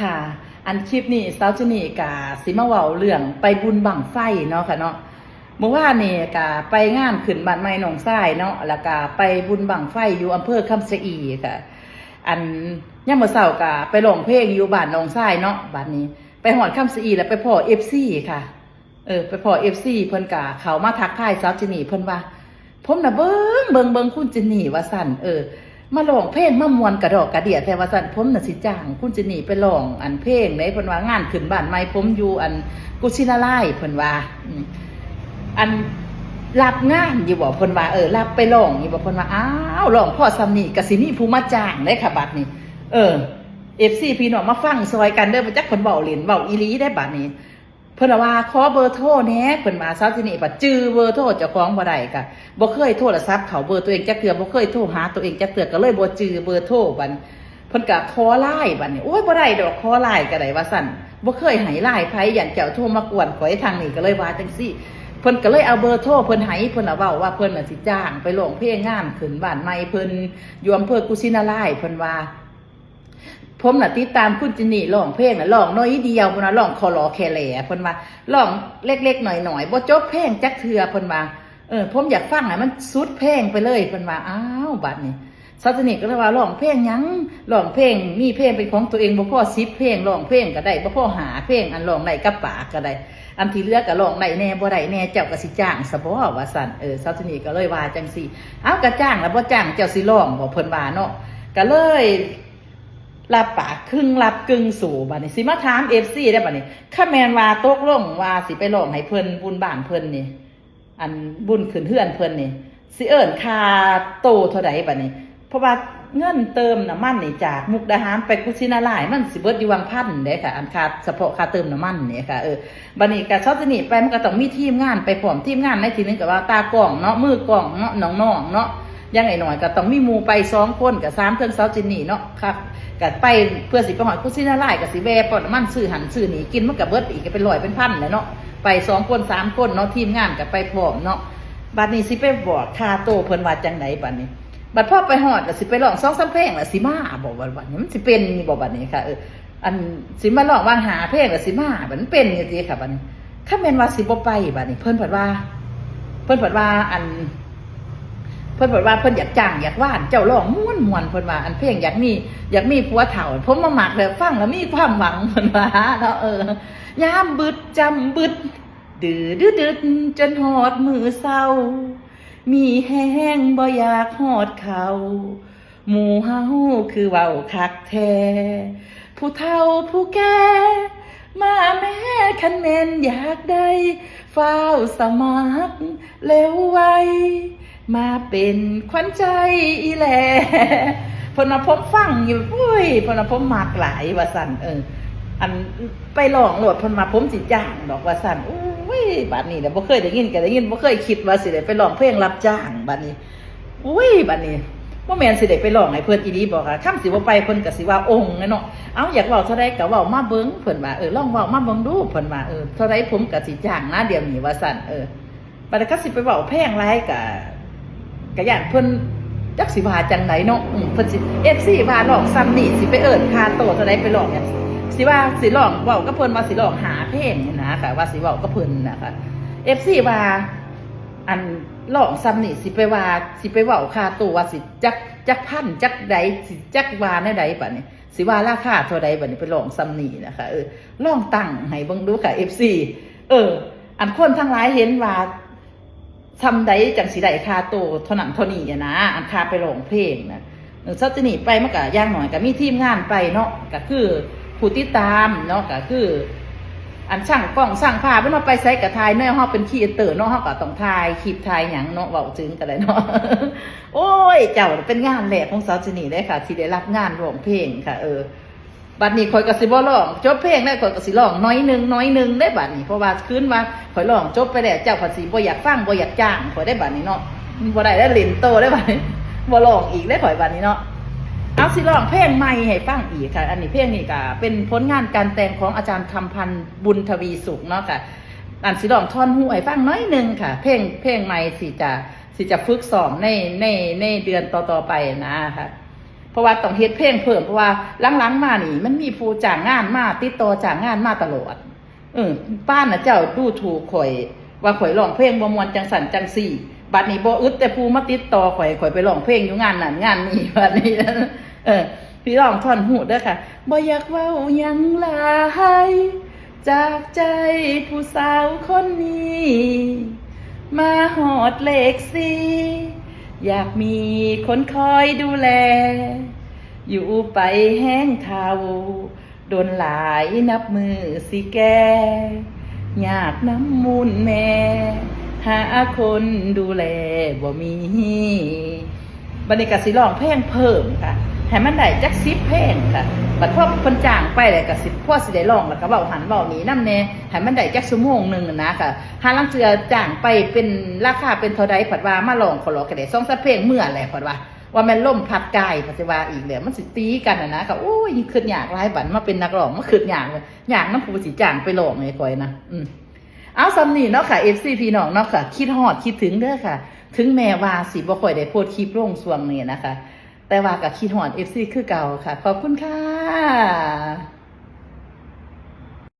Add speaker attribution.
Speaker 1: ค่ะอันคลิปนี้สาวจะนี่กะสิมาเว้าเรื่องไปบุญบั้งไฟเนาะค่ะเนาะเมื่อวานนี่กะไปงานขึ้นบ้านใหม่หนองทรายเนาะแล้วก็ไปบุญบั้งไฟอยู่อำเภอคำชะอีค่ะอันยามมื้อเช้ากะไปร้องเพลงอยู่บ้านหนองทรายเนาะบัดนี้ไปฮอดคำชะอีแล้วไปพ้อ FC ค่ะไปพ้อ FC เพิ่นกะเข้ามาทักทายสาวจะนี่เพิ่นว่าผมน่ะเบิ่งคุณจินนี่ว่าซั่นมาร้องเพลงมามวนกระดอกกระเดียแต่ว่าซั่นผมน่ะสิจ้างคุณจินนี่ไปร้องอันเพลงได้เพิ่นว่างานขึ้นบ้านใหม่ผมอยู่อันกุชินาลายเพิ่นว่าอันรับงานอยู่บ่เพิ่นว่ารับไปร้องอยู่บ่เพิ่นว่าอ้าวร้องพ่อซำนี่ก็สิมีผู้มาจ้างได้ค่ะบัดนี้FC พี่น้องมาฟังซอยกันเด้อบ่จักเพิ่นเว้าเล่นเว้าอีหลีได้บัดนี้เพิ่นว่าขอเบอร์โทรแหน่เพิ่นว่าสาวที่นี่บัดจื้อเบอร์โทรเจ้าของบ่ได้ก็บ่เคยโทรศัพท์เขาเบอร์ตัวเองจักเทื่อบ่เคยโทรหาตัวเองจักเทื่อก็เลยบ่จื้อเบอร์โทรบัดเพิ่นก็ขอไลน์บัดนี้โอ้ยบ่ได้ดอกขอไลน์ก็ได้ว่าซั่นบ่เคยให้ไลน์ไผยันเจ้าโทรมากวนข่อยทางนี้ก็เลยว่าจังซี่เพิ่นก็เลยเอาเบอร์โทรเพิ่นให้เพิ่นน่ะเว้าว่าเพิ่นน่ะสิจ้างไปร้องเพลงงานขึ้นบ้านใหม่เพิ่นอยู่อำเภอกุชินาลายเพิ่นว่าผมน่ะติดตามคุณจินนี่ร้องเพลงน่ะร้องน้อยเดียวเพิ่นว่าร้องคอหลอแค่แหล่เพิ่นว่าร้องเล็กๆหน่อยๆบ่จบเพลงจักเทื่อเพิ่นว่าผมอยากฟังให้มันสุดเพลงไปเลยเพิ่นว่าอ้าวบัดนี้สาวนิทก็เลยว่าร้องเพลงหยังร้องเพลงมีเพลงเป็นของตัวเองบ่พอ10เพลงร้องเพลงก็ได้บ่พอ5เพลงอันร้องได้กับปากก็ได้อันที่เหลือก็ร้องได้แน่บ่ได้แน่เจ้าก็สิจ้างซะบ่ว่าซั่นสาวนิทก็เลยว่าจังซี่เอ้าก็จ้างแล้วบ่จ้างเจ้าสิร้องบ่เพิ่นว่าเนาะก็เลยรับปากครึ่งรับกึ่งสู่บัดนี้สิมาถาม FC ได้บัดนี้ถ้าแม่นว่าตกลงว่าสิไปร้องให้เพิ่นบุญบ้านเพิ่นนี่อันบุญขึ้นเฮือนเพิ่นนี่สิเอิ้นค่าโตเท่าใดบัดนี้เพราะว่าเงินเติมน้ำมันนี่จากมุกดาหารไปกุชินาลายมันสิเบิดอยู่วังพันเด้ค่ะอันค่าเฉพาะค่าเติมน้ำมันนี่ค่ะบัดนี้ก็ชอบสนิทไปมันก็ต้องมีทีมงานไปพร้อมทีมงานในทีนึงก็ว่าตากล้องเนาะมือกล้องเนาะน้องๆเนาะยังไงหน่อยก็ต้องมีหมู่ไป2คนกับ3เพิ่นเซาจินนี่เนาะครับก็ไปเพื่อสิไปหอดกุชินาลายก็สิแวะปอดมันซื้อหันซื้อนี่กินมันก็เบิดอีกก็เป็น100เป็นพันแหละเนาะไป2คน3คนเนาะทีมงานก็ไปพร้อมเนาะบัดนี้สิไปบอกค่าโตเพิ่นว่าจังไดบัดนี้บัดพอไปหอดก็สิไปร้อง2-3เพลงล่ะสิมาบอกว่านี้มันสิเป็นนี่บ่บัดนี้ค่ะอันสิมาร้องวางหาเพลงล่ะสิมาบัดมันเป็นจังซี่ค่ะบัดนี้ถ้าแม่นว่าสิบ่ไปบัดนี้เพิ่นเพิ่นว่าเพิ่นอยากจ้างอยากว่านเจ้าร้องม่วนๆเพิ่นว่าอันเพลงอยากมีผัวเฒ่าผมมามักแล้วฟังแล้วมีความหวังเพิ่นว่าเนาะยามบึดจำบึดดื้อดึดจนฮอดมื้อเช้ามีแห้งบ่อยากฮอดเขาหมู่เฮาคือเว้าคักแท้ผู้เฒ่าผู้แก่มาแม่คันแม่นอยากได้ฟ้าวสมัครเร็วไวมาเป็นขวัญใจอีแลเพิ่นว่าผมฟังอยู่อุ้ยเพิ่นว่าผมมักหลายว่าซั่นอันไปร้องโลดเพิ่นว่าผมสิจ้างดอกว่าซั่นอุ้ยบัดนี้เด้อบ่เคยได้ยินก็ได้ยินบ่เคยคิดว่าสิได้ไปร้องเพลงรับจ้างบัดนี้อุ้ยบัดนี้บ่แม่นสิได้ไปร้องให้เพิ่นอีหลีบ่ค่ะคำสิบ่ไปเพิ่นก็สิว่าองค์เนาะเอ้าอยากเว้าเท่าใดก็เว้ามาเบิ่งเพิ่นว่าลองเว้ามาเบิ่งดูเพิ่นว่าเท่าใดผมก็สิจ้างนะเดี๋ยวนี้ว่าซั่นบัดนี้ก็สิไปเว้าแพงหลายก็ย่านเพิ่นจักสิว่าจังไดเนาะเพิ่นสิ FC ว่าร้องซ้ำนี่สิไปเอิ้นค่าโตเท่าใดไปร้องเนี่ยสิว่าสิร้องเว้ากับเพิ่นว่าสิร้องหาเพลงนี่นะค่ะว่าสิเว้ากับเพิ่นนะคะ FC ว่าอันร้องซ้ำนี่สิไปเว้าค่าโตว่าสิจักพันจักใดสิจักว่าแนวใดบัดนี้สิว่าราคาเท่าใดบัดนี้ไปร้องซ้ำนี่นะคะลองตั้งให้เบิ่งดูค่ะ FC อันคนทั้งหลายเห็นว่าทำได้จังสิได้ค่าโตเท่านั้นเท่านี้นะอันค่าไปร้องเพลงนะซับจะหนีไปมันก็ย่างหน่อยก็มีทีมงานไปเนาะก็คือผู้ติดตามเนาะก็คืออันช่างกล้องช่างภาพเพิ่นมาไปใช้กับถ่ายเนาะเฮาเป็นครีเอเตอร์เนาะเฮาก็ต้องถ่ายคลิปถ่ายหยังเนาะเว้าถึงก็ได้เนาะ โอ้ยเจ้าเป็นงานแรกของซับจะหนีได้ค่ะที่ได้รับงานร้องเพลงค่ะบัดนี้ข่อยก็สิบ่ร้องจบเพลงได้ข่อยก็สิร้องน้อยหนึงได้บัดนี้เพราะว่าคืนว่าข่อยร้องจบไปแล้วเจ้าภาษีบ่อยากฟังบ่อยากจ้างข่อยได้บัดนี้เนาะบ่ได้เล่นโตได้บัดนี้บ่ร้องอีกได้ข่อยบัดนี้เนาะเอาสิร้องเพลงใหม่ให้ฟังอีกค่ะอันนี้เพลงนี้ก็เป็นผลงานการแต่งของอาจารย์คำพันธ์บุญทวีสุขเนาะค่ะอันสิร้องท่อนฮู้ให้ฟังน้อยนึงค่ะเพลงใหม่สิจะฝึกซ้อมในเดือนต่อๆไปนะค่ะ เพราะว่าต้องเฮ็ดเพลงเพิ่มเพราะว่าหลังๆมานี่มันมีผู้จ้างงานมาติดต่อจ้างงานมาตลอดป้านน่ะเจ้าดูถูกข่อยว่าข่อยร้องเพลงบ่ม่วนจังสั่นจังซี่บัดนี้บ่อึดแต่ผู้มาติดต่อข่อยไปร้องเพลงอยู่งานนั้นงานนี้บัดนี้พี่ร้องท่อนฮู้เด้อค่ะบ่อยากเว้าหยังหลายจากใจผู้สาวคนนี้มาหอดเลขสี่อยากมีคนคอยดูแลอยู่ไปแห้งเทาโดนหลายนับมือสิแกอยากน้ำมูลแม่หาคนดูแลบ่มีบัดนี้ก็สิร้องเพลงเพิ่มค่ะให้มันได้จัก10เพลงค่ะบัดพอเพิ่นจ้างไปแล้วก็สิพอสิได้ร้องแล้วก็เว้าหันเว้านี้นำแน่ให้มันได้จักชั่วโมงนึงนะค่ะหาลังเทื่อจ้างไปเป็นราคาเป็นเท่าใดผัดว่ามาร้องขอร้องก็ได้2-3เพลงเมื่อแหละผัดว่าแม่นล่มพัดกายผัดสิว่าอีกแล้วมันสิตีกันนะค่ะโอ้ยคิดยากหลายบัดมาเป็นนักร้องมาคิดยากเลยยากนำผู้สิจ้างไปร้องให้ข่อยนะเอาซ้ำนี่เนาะค่ะ FC พี่น้องเนาะค่ะคิดฮอดคิดถึงเด้อค่ะถึงแม้ว่าสิบ่ค่อยได้โพสต์คลิปลงช่วงนี้นะคะแต่ว่าก็คิดฮอด FC คือเก่าค่ะขอบคุณค่ะ